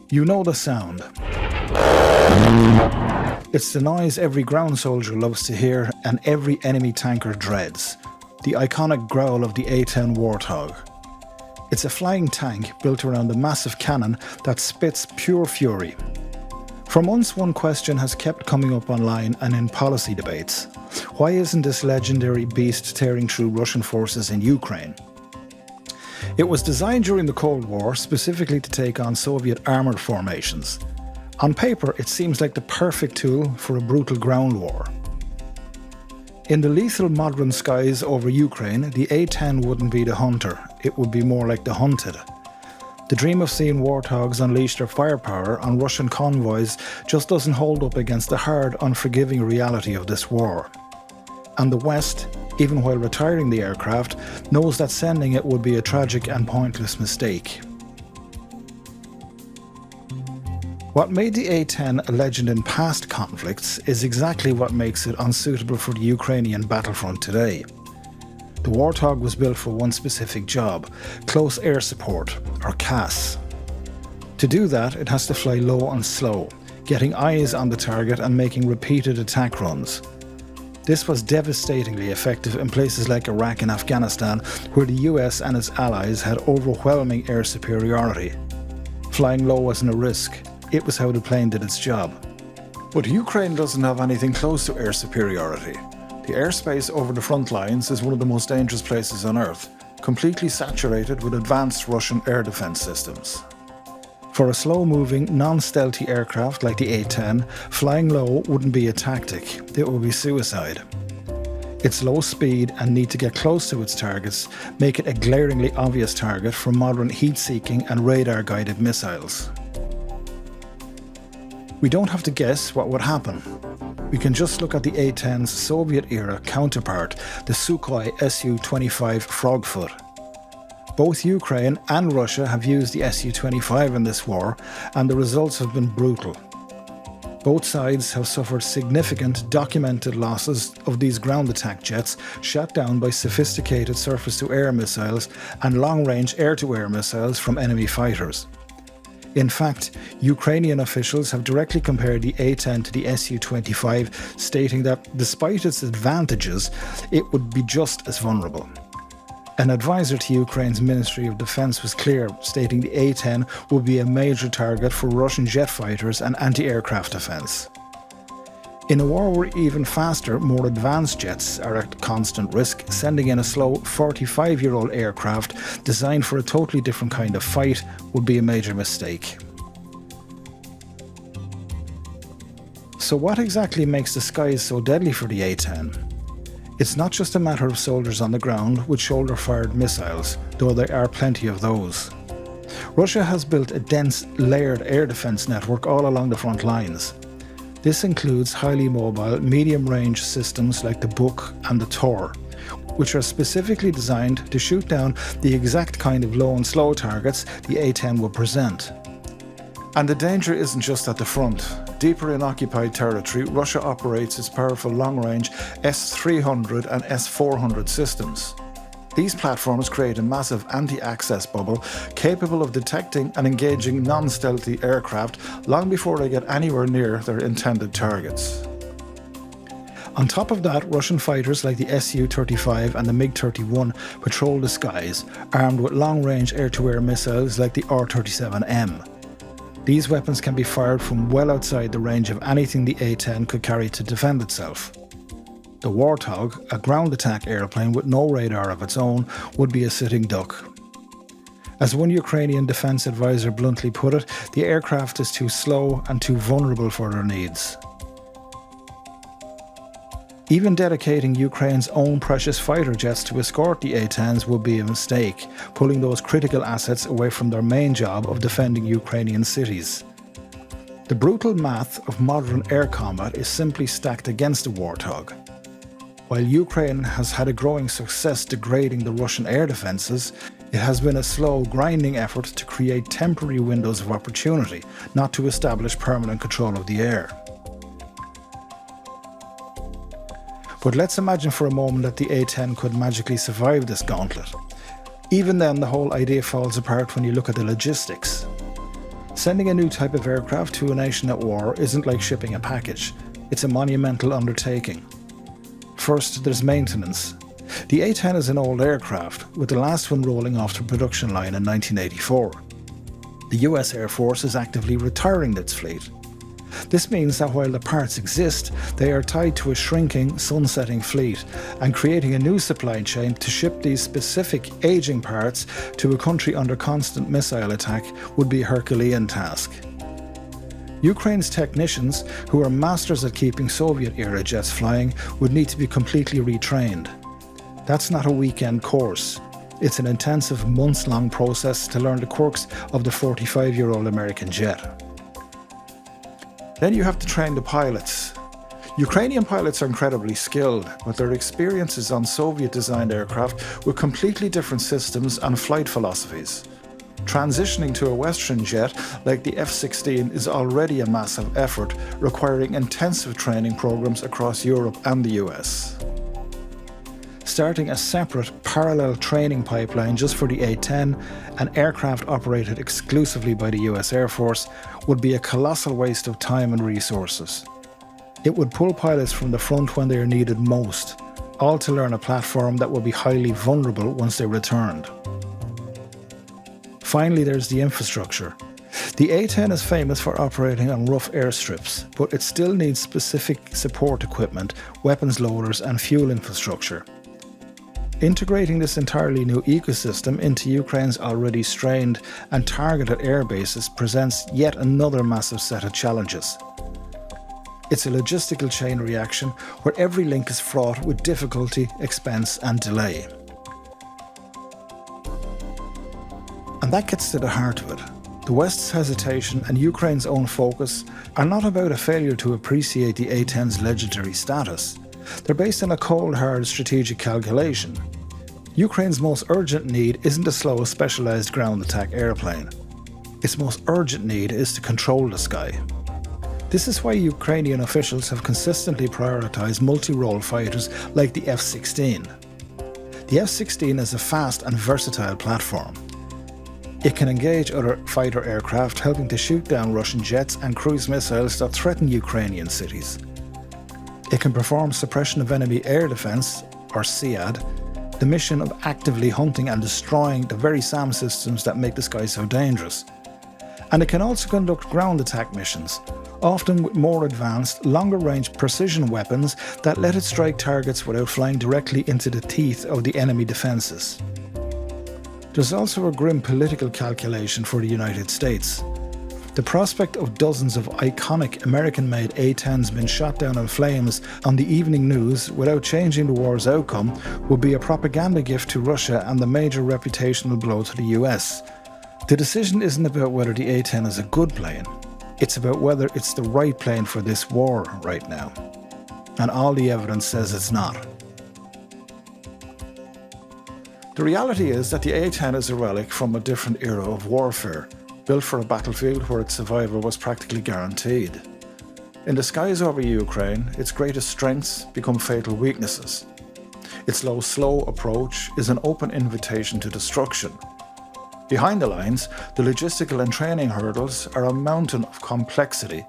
You know the sound. It's the noise every ground soldier loves to hear and every enemy tanker dreads. The iconic growl of the A-10 Warthog. It's a flying tank built around a massive cannon that spits pure fury. For months, one question has kept coming up online and in policy debates. Why isn't this legendary beast tearing through Russian forces in Ukraine? It was designed during the Cold War specifically to take on Soviet armoured formations. On paper, it seems like the perfect tool for a brutal ground war. In the lethal modern skies over Ukraine, the A-10 wouldn't be the hunter, it would be more like the hunted. The dream of seeing Warthogs unleash their firepower on Russian convoys just doesn't hold up against the hard, unforgiving reality of this war. And the West, even while retiring the aircraft, knows that sending it would be a tragic and pointless mistake. What made the A-10 a legend in past conflicts is exactly what makes it unsuitable for the Ukrainian battlefront today. The Warthog was built for one specific job, close air support, or CAS. To do that, it has to fly low and slow, getting eyes on the target and making repeated attack runs. This was devastatingly effective in places like Iraq and Afghanistan, where the US and its allies had overwhelming air superiority. Flying low wasn't a risk. It was how the plane did its job. But Ukraine doesn't have anything close to air superiority. The airspace over the front lines is one of the most dangerous places on Earth, completely saturated with advanced Russian air defense systems. For a slow-moving, non-stealthy aircraft like the A-10, flying low wouldn't be a tactic, it would be suicide. Its low speed and need to get close to its targets make it a glaringly obvious target for modern heat-seeking and radar-guided missiles. We don't have to guess what would happen. We can just look at the A-10's Soviet-era counterpart, the Sukhoi Su-25 Frogfoot. Both Ukraine and Russia have used the Su-25 in this war, and the results have been brutal. Both sides have suffered significant documented losses of these ground attack jets shot down by sophisticated surface-to-air missiles and long-range air-to-air missiles from enemy fighters. In fact, Ukrainian officials have directly compared the A-10 to the Su-25, stating that despite its advantages, it would be just as vulnerable. An advisor to Ukraine's Ministry of Defense was clear, stating the A-10 would be a major target for Russian jet fighters and anti-aircraft defense. In a war where even faster, more advanced jets are at constant risk, sending in a slow 45-year-old aircraft designed for a totally different kind of fight would be a major mistake. So what exactly makes the skies so deadly for the A-10? It's not just a matter of soldiers on the ground with shoulder-fired missiles, though there are plenty of those. Russia has built a dense, layered air defense network all along the front lines. This includes highly mobile, medium-range systems like the Buk and the Tor, which are specifically designed to shoot down the exact kind of low and slow targets the A-10 will present. And the danger isn't just at the front. Deeper in occupied territory, Russia operates its powerful long-range S-300 and S-400 systems. These platforms create a massive anti-access bubble capable of detecting and engaging non-stealthy aircraft long before they get anywhere near their intended targets. On top of that, Russian fighters like the Su-35 and the MiG-31 patrol the skies, armed with long-range air-to-air missiles like the R-37M. These weapons can be fired from well outside the range of anything the A-10 could carry to defend itself. The Warthog, a ground attack airplane with no radar of its own, would be a sitting duck. As one Ukrainian defense advisor bluntly put it, the aircraft is too slow and too vulnerable for their needs. Even dedicating Ukraine's own precious fighter jets to escort the A-10s would be a mistake, pulling those critical assets away from their main job of defending Ukrainian cities. The brutal math of modern air combat is simply stacked against the Warthog. While Ukraine has had a growing success degrading the Russian air defences, it has been a slow, grinding effort to create temporary windows of opportunity, not to establish permanent control of the air. But let's imagine for a moment that the A-10 could magically survive this gauntlet. Even then, the whole idea falls apart when you look at the logistics. Sending a new type of aircraft to a nation at war isn't like shipping a package. It's a monumental undertaking. First, there's maintenance. The A-10 is an old aircraft, with the last one rolling off the production line in 1984. The US Air Force is actively retiring its fleet. This means that while the parts exist, they are tied to a shrinking, sunsetting fleet, and creating a new supply chain to ship these specific aging parts to a country under constant missile attack would be a Herculean task. Ukraine's technicians, who are masters at keeping Soviet-era jets flying, would need to be completely retrained. That's not a weekend course. It's an intensive, months-long process to learn the quirks of the 45-year-old American jet. Then you have to train the pilots. Ukrainian pilots are incredibly skilled, but their experiences on Soviet-designed aircraft with completely different systems and flight philosophies. Transitioning to a Western jet like the F-16 is already a massive effort, requiring intensive training programs across Europe and the US. Starting a separate, parallel training pipeline just for the A-10, an aircraft operated exclusively by the US Air Force, would be a colossal waste of time and resources. It would pull pilots from the front when they are needed most, all to learn a platform that would be highly vulnerable once they returned. Finally, there's the infrastructure. The A-10 is famous for operating on rough airstrips, but it still needs specific support equipment, weapons loaders and fuel infrastructure. Integrating this entirely new ecosystem into Ukraine's already strained and targeted air bases presents yet another massive set of challenges. It's a logistical chain reaction where every link is fraught with difficulty, expense and delay. And that gets to the heart of it. The West's hesitation and Ukraine's own focus are not about a failure to appreciate the A-10's legendary status. They're based on a cold, hard strategic calculation. Ukraine's most urgent need isn't to slow a specialised ground attack airplane. Its most urgent need is to control the sky. This is why Ukrainian officials have consistently prioritised multi-role fighters like the F-16. The F-16 is a fast and versatile platform. It can engage other fighter aircraft, helping to shoot down Russian jets and cruise missiles that threaten Ukrainian cities. It can perform suppression of enemy air defence, or SEAD, the mission of actively hunting and destroying the very SAM systems that make the sky so dangerous. And it can also conduct ground attack missions, often with more advanced, longer-range precision weapons that let it strike targets without flying directly into the teeth of the enemy defences. There's also a grim political calculation for the United States. The prospect of dozens of iconic American-made A-10s being shot down in flames on the evening news without changing the war's outcome would be a propaganda gift to Russia and a major reputational blow to the US. The decision isn't about whether the A-10 is a good plane. It's about whether it's the right plane for this war right now. And all the evidence says it's not. The reality is that the A-10 is a relic from a different era of warfare, built for a battlefield where its survival was practically guaranteed. In the skies over Ukraine, its greatest strengths become fatal weaknesses. Its low, slow approach is an open invitation to destruction. Behind the lines, the logistical and training hurdles are a mountain of complexity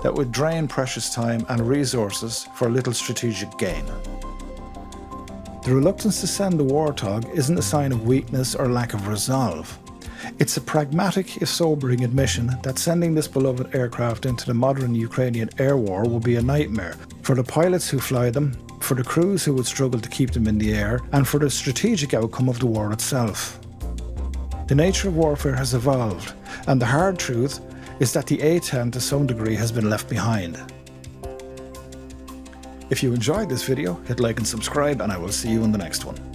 that would drain precious time and resources for little strategic gain. The reluctance to send the Warthog isn't a sign of weakness or lack of resolve. It's a pragmatic, if sobering, admission that sending this beloved aircraft into the modern Ukrainian air war will be a nightmare for the pilots who fly them, for the crews who would struggle to keep them in the air, and for the strategic outcome of the war itself. The nature of warfare has evolved, and the hard truth is that the A-10 to some degree has been left behind. If you enjoyed this video, hit like and subscribe, and I will see you in the next one.